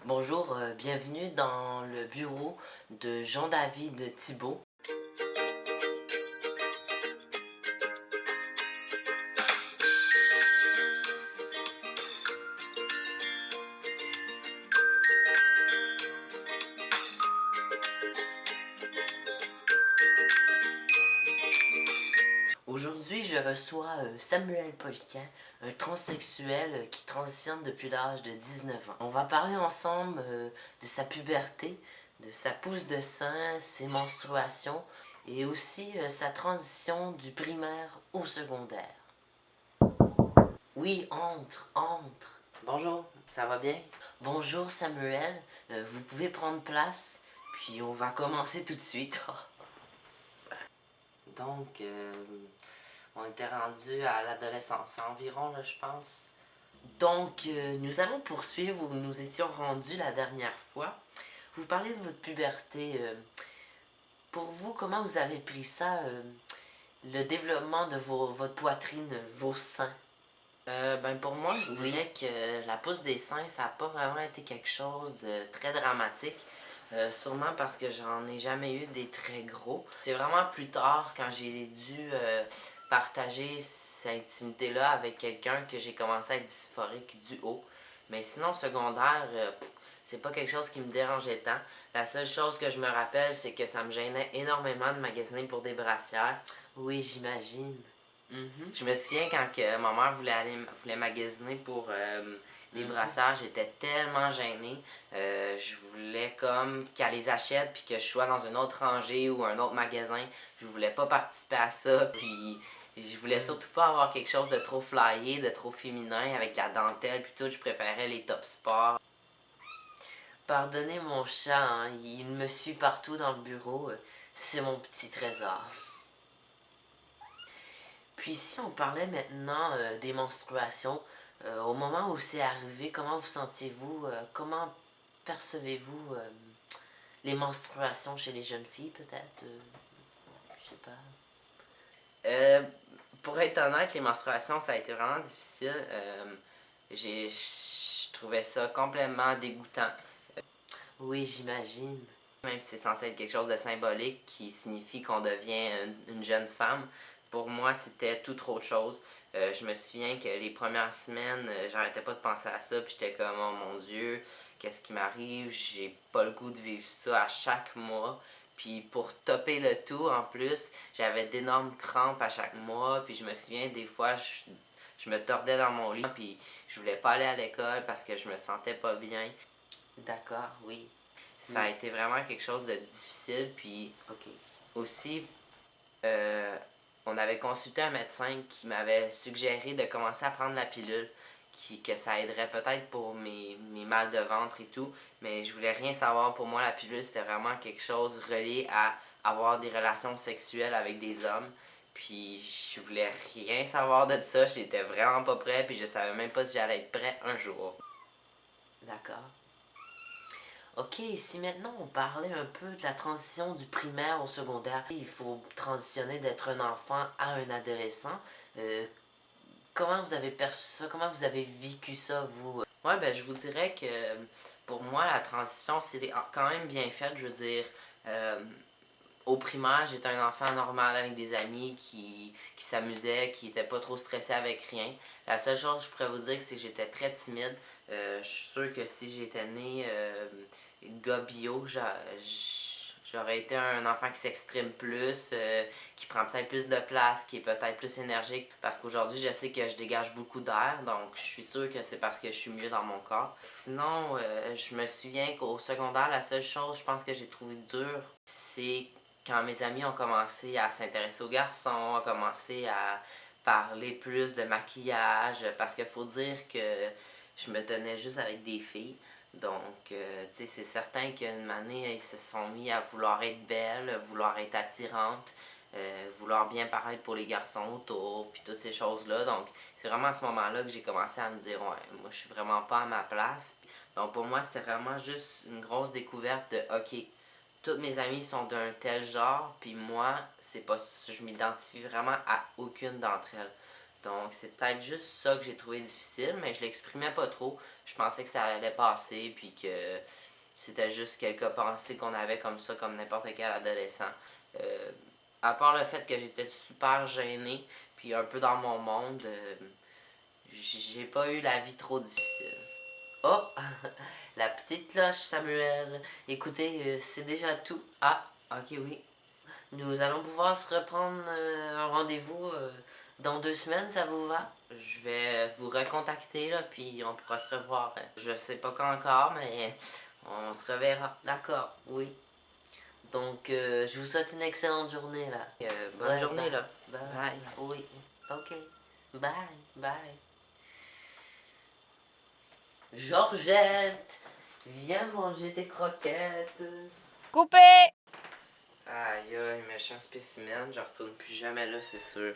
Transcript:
Bonjour, bienvenue dans le bureau de Jean-David Thibault. Aujourd'hui, je reçois Samuel Poliquin, un transsexuel qui transitionne depuis l'âge de 19 ans. On va parler ensemble de sa puberté, de sa pousse de sein, ses menstruations et aussi sa transition du primaire au secondaire. Oui, entre, entre. Bonjour, ça va bien? Bonjour Samuel, vous pouvez prendre place, puis on va commencer tout de suite. Donc, on était rendu à l'adolescence environ, là, je pense. Donc, nous allons poursuivre où nous étions rendus la dernière fois. Vous parlez de votre puberté. Pour vous, comment vous avez pris ça, le développement de votre poitrine, vos seins? Ben pour moi, je dirais que la pousse des seins, ça n'a pas vraiment été quelque chose de très dramatique. Sûrement parce que j'en ai jamais eu des très gros. C'est vraiment plus tard, quand j'ai dû partager cette intimité-là avec quelqu'un, que j'ai commencé à être dysphorique du haut. Mais sinon, secondaire, c'est pas quelque chose qui me dérangeait tant. La seule chose que je me rappelle, c'est que ça me gênait énormément de magasiner pour des brassières. Oui, j'imagine. Je me souviens quand que ma mère voulait magasiner pour des brassières, j'étais tellement gênée. Je voulais comme qu'elle les achète puis que je sois dans une autre rangée ou un autre magasin. Je voulais pas participer à ça, puis je voulais surtout pas avoir quelque chose de trop flyé, de trop féminin avec la dentelle puis tout. Je préférais les top sports. Pardonnez mon chat, hein, il me suit partout dans le bureau. C'est mon petit trésor. Puis si on parlait maintenant des menstruations, au moment où c'est arrivé, comment vous sentiez-vous? Comment percevez-vous les menstruations chez les jeunes filles, peut-être? Je sais pas. Euh, pour être honnête, les menstruations, ça a été vraiment difficile. Je trouvais ça complètement dégoûtant. Oui, j'imagine. Même si c'est censé être quelque chose de symbolique qui signifie qu'on devient une jeune femme, pour moi, c'était tout autre chose. Je me souviens que les premières semaines, j'arrêtais pas de penser à ça, puis j'étais comme, oh mon Dieu, qu'est-ce qui m'arrive? J'ai pas le goût de vivre ça à chaque mois. Puis pour topper le tout, en plus, j'avais d'énormes crampes à chaque mois, puis je me souviens, des fois, je me tordais dans mon lit, puis je voulais pas aller à l'école parce que je me sentais pas bien. D'accord, oui. Ça a été vraiment quelque chose de difficile, puis aussi, euh, on avait consulté un médecin qui m'avait suggéré de commencer à prendre la pilule, que ça aiderait peut-être pour mes mal de ventre et tout, mais je voulais rien savoir. Pour moi, la pilule, c'était vraiment quelque chose relié à avoir des relations sexuelles avec des hommes, puis je voulais rien savoir de ça. J'étais vraiment pas prêt, puis je savais même pas si j'allais être prêt un jour. D'accord. Ok, si maintenant on parlait un peu de la transition du primaire au secondaire, il faut transitionner d'être un enfant à un adolescent. Euh, Comment vous avez perçu ça? Comment vous avez vécu ça, vous? Ouais, ben je vous dirais que pour moi, la transition, c'était quand même bien faite. Je veux dire, euh, au primaire, j'étais un enfant normal avec des amis qui s'amusaient, qui n'étaient pas trop stressés avec rien. La seule chose que je pourrais vous dire, c'est que j'étais très timide. Je suis sûr que si j'étais né gars bio, j'aurais été un enfant qui s'exprime plus, qui prend peut-être plus de place, qui est peut-être plus énergique. Parce qu'aujourd'hui, je sais que je dégage beaucoup d'air, donc je suis sûr que c'est parce que je suis mieux dans mon corps. Sinon, je me souviens qu'au secondaire, la seule chose, je pense que j'ai trouvé dur, c'est quand mes amis ont commencé à s'intéresser aux garçons, ont commencé à parler plus de maquillage, parce qu'il faut dire que je me tenais juste avec des filles. Donc, tu sais, c'est certain qu'une année, ils se sont mis à vouloir être belles, vouloir être attirantes, vouloir bien paraître pour les garçons autour, puis toutes ces choses-là. Donc, c'est vraiment à ce moment-là que j'ai commencé à me dire, ouais, moi, je suis vraiment pas à ma place. Donc, pour moi, c'était vraiment juste une grosse découverte de, ok, toutes mes amies sont d'un tel genre, puis moi, c'est pas, je m'identifie vraiment à aucune d'entre elles. Donc, c'est peut-être juste ça que j'ai trouvé difficile, mais je l'exprimais pas trop. Je pensais que ça allait passer, puis que c'était juste quelques pensées qu'on avait comme ça, comme n'importe quel adolescent. Euh, à part le fait que j'étais super gêné, puis un peu dans mon monde, j'ai pas eu la vie trop difficile. Oh! La petite cloche, Samuel. Écoutez, c'est déjà tout. Ah, ok, oui. Nous allons pouvoir se reprendre un rendez-vous dans 2 semaines, ça vous va? Je vais vous recontacter, là, puis on pourra se revoir. Je sais pas quand encore, mais on se reverra. D'accord, oui. Donc, je vous souhaite une excellente journée, là. Bonne Ouais, journée, là. Bye. Bye. Oui. Ok. Bye. Bye. Georgette, viens manger tes croquettes. Coupé! Aïe aïe, méchant spécimen, je retourne plus jamais là, c'est sûr.